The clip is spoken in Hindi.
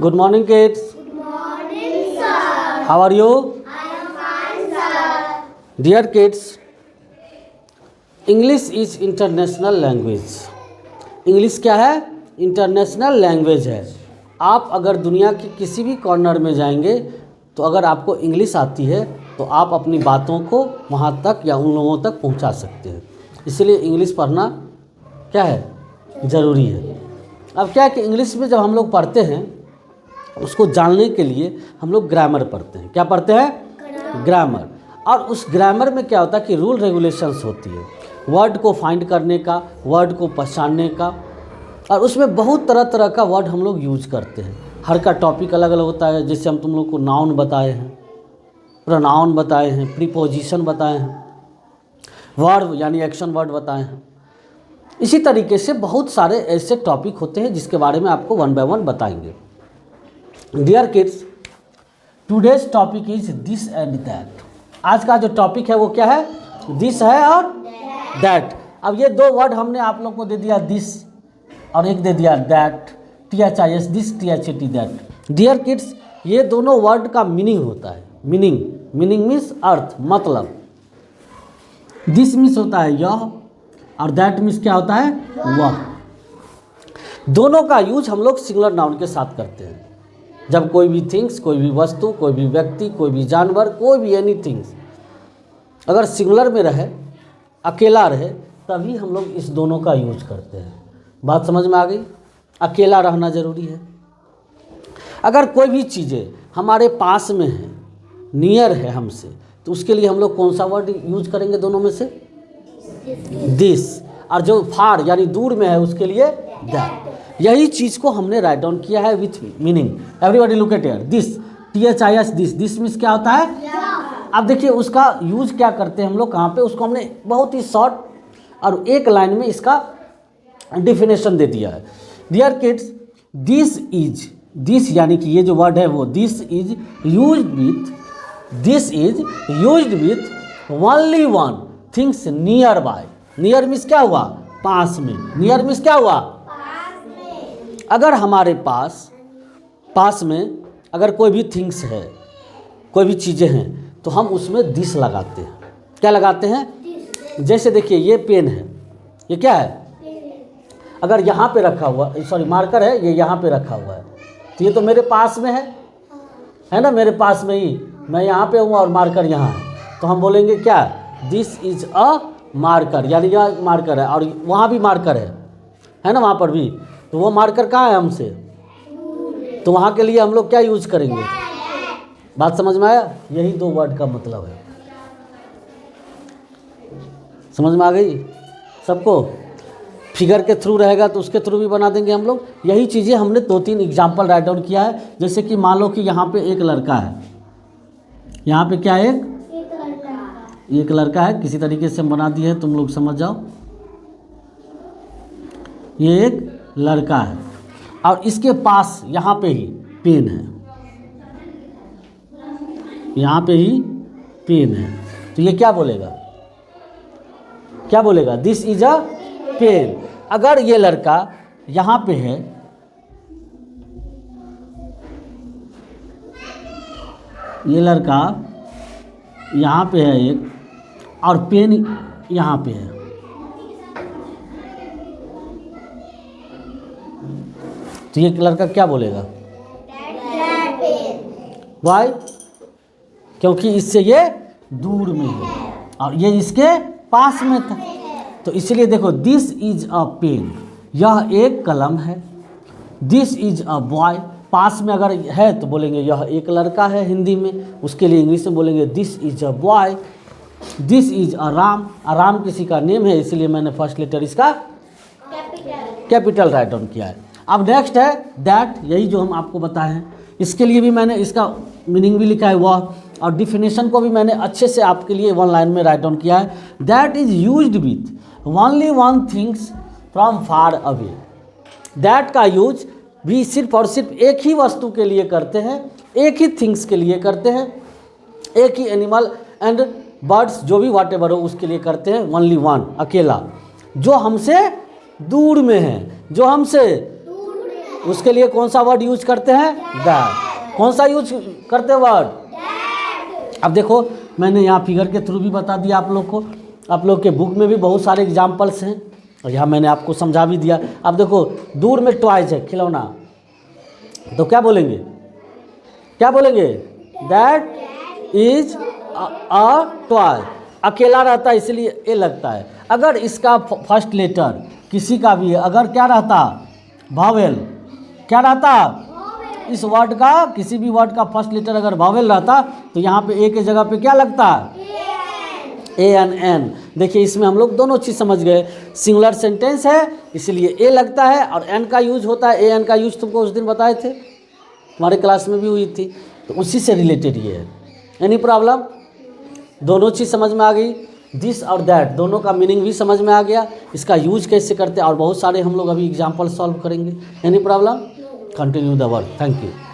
Good morning, kids. Good morning, sir. How are you? I am fine, sir. Dear kids, English is international language. English क्या है? इंटरनेशनल लैंग्वेज है. आप अगर दुनिया के किसी भी कॉर्नर में जाएंगे तो अगर आपको इंग्लिश आती है तो आप अपनी बातों को वहाँ तक या उन लोगों तक पहुँचा सकते हैं. इसलिए इंग्लिश पढ़ना क्या है? ज़रूरी है. अब क्या है कि इंग्लिश में जब हम लोग पढ़ते हैं उसको जानने के लिए हम लोग ग्रामर पढ़ते हैं. क्या पढ़ते हैं? ग्रामर. और उस ग्रामर में क्या होता है कि रूल रेगुलेशंस होती है, वर्ड को फाइंड करने का, वर्ड को पहचानने का, और उसमें बहुत तरह तरह का वर्ड हम लोग यूज करते हैं. हर का टॉपिक अलग अलग होता है. जैसे हम तुम लोग को नाउन बताए हैं, प्रोनाउन बताए हैं, प्रीपोजिशन बताए हैं, वर्ब यानी एक्शन वर्ड बताए हैं. इसी तरीके से बहुत सारे ऐसे टॉपिक होते हैं जिसके बारे में आपको वन बाय वन बताएंगे. Dear kids, today's topic is this and that. आज का जो टॉपिक है वो क्या है? दिस है और दैट. अब ये दो वर्ड हमने आप लोग को दे दिया, दिस, और एक दे दिया that. THIS this, THAT that. Dear kids, ये दोनों वर्ड का मीनिंग होता है. मीनिंग मीन्स अर्थ, मतलब. दिस मीन्स होता है यह और दैट मीन्स क्या होता है? वह. दोनों का यूज हम लोग सिंगुलर नाउन के साथ करते हैं. जब कोई भी थिंग्स, कोई भी वस्तु, कोई भी व्यक्ति, कोई भी जानवर, कोई भी एनी थिंग्स अगर सिंगुलर में रहे, अकेला रहे, तभी हम लोग इस दोनों का यूज करते हैं. बात समझ में आ गई? अकेला रहना ज़रूरी है. अगर कोई भी चीज़ें हमारे पास में है, नियर है हमसे, तो उसके लिए हम लोग कौन सा वर्ड यूज करेंगे दोनों में से? दिस. और जो फार यानी दूर में है उसके लिए दैट. यही चीज़ को हमने राइट डाउन किया है with meaning. Everybody look at here. This, THIS this. This means क्या होता है? अब देखिए उसका यूज क्या करते हैं हम लोग, कहाँ पे? उसको हमने बहुत ही शॉर्ट और एक लाइन में इसका डिफिनेशन दे दिया है. डियर किड्स, दिस यानी कि ये जो वर्ड है वो this is used with only one things near by. Near means क्या हुआ? पास में. नियर मीन्स क्या हुआ? अगर हमारे पास में अगर कोई भी थिंग्स है, कोई भी चीज़ें हैं, तो हम उसमें दिस लगाते हैं. क्या लगाते हैं? जैसे देखिए ये पेन है, ये क्या है? अगर यहाँ पे रखा हुआ, सॉरी मार्कर है, ये यहाँ पे रखा हुआ है, तो ये तो मेरे पास में है ना, मेरे पास में ही. मैं यहाँ पे हूँ और मार्कर यहाँ है, तो हम बोलेंगे क्या? This is a marker. यानी यह मार्कर है और वहाँ भी मार्कर है ना, वहाँ पर भी. तो वो मार्कर कहाँ है हमसे? तो वहाँ के लिए हम लोग क्या यूज करेंगे? बात समझ में आया? यही दो वर्ड का मतलब है. समझ में आ गई सबको? फिगर के थ्रू रहेगा तो उसके थ्रू भी बना देंगे हम लोग. यही चीज़ें हमने 2-3 एग्जाम्पल राइट डाउन किया है. जैसे कि मान लो कि यहाँ पे एक लड़का है, यहाँ पे क्या है? एक लड़का है. किसी तरीके से हम बना दिए हैं, तुम लोग समझ जाओ. ये एक लड़का है और इसके पास यहाँ पे ही पेन है, यहाँ पे ही पेन है. तो ये क्या बोलेगा? क्या बोलेगा? This is a pen. अगर ये लड़का यहाँ पे है, ये लड़का यहाँ पे है एक, और पेन यहाँ पे है, तो ये लड़का क्या बोलेगा? वाई? क्योंकि इससे ये दूर में है और ये इसके पास में था. तो इसलिए देखो, दिस इज अ पेन, यह एक कलम है. दिस इज अ बॉय, पास में अगर है तो बोलेंगे यह एक लड़का है हिंदी में. उसके लिए इंग्लिश में बोलेंगे this is a boy. This is अ राम. राम किसी का नेम है, इसलिए मैंने फर्स्ट लेटर इसका कैपिटल राइट डाउन किया है. अब नेक्स्ट है दैट. यही जो हम आपको बताए हैं, इसके लिए भी मैंने इसका मीनिंग भी लिखा है वह, और डिफिनेशन को भी मैंने अच्छे से आपके लिए वन लाइन में राइट डाउन किया है. That is used with only one things from far away. That का यूज भी सिर्फ और सिर्फ एक ही वस्तु के लिए करते हैं, एक ही थिंग्स के लिए करते हैं, एक ही एनिमल एंड बर्ड्स जो भी वाट एवर हो उसके लिए करते हैं. ओनली वन, अकेला, जो हमसे दूर में है, जो हमसे उसके लिए कौन सा वर्ड यूज करते हैं? दैट। कौन सा यूज करते हैं वर्ड? अब देखो मैंने यहाँ फिगर के थ्रू भी बता दिया आप लोग को, आप लोग के बुक में भी बहुत सारे एग्जाम्पल्स हैं और यहाँ मैंने आपको समझा भी दिया। अब देखो दूर में टॉयज है, खिलौना, तो क्या बोलेंगे? क्या बोलेंगे? That is a toy. अकेला रहता है इसलिए ए लगता है। अगर इसका फर्स्ट लेटर किसी का भी है, अगर क्या रहता? वावेल। क्या रहता? इस वर्ड का किसी भी वर्ड का फर्स्ट लेटर अगर वावेल रहता तो यहाँ पे ए के जगह पे क्या लगता? A N N. देखिए इसमें हम लोग दोनों चीज़ समझ गए। सिंगुलर सेंटेंस है इसलिए ए लगता है और एन का यूज होता है। ए एन का यूज तुमको उस दिन बताए थे, हमारे क्लास में भी हुई थी, तो उसी से रिलेटेड ये है। Any problem? दोनों चीज़ समझ में आ गई। दिस और दैट दोनों का मीनिंग भी समझ में आ गया, इसका यूज कैसे करते हैं और बहुत सारे हम लोग अभी एग्जाम्पल सॉल्व करेंगे। Any problem? Continue the work. Thank you.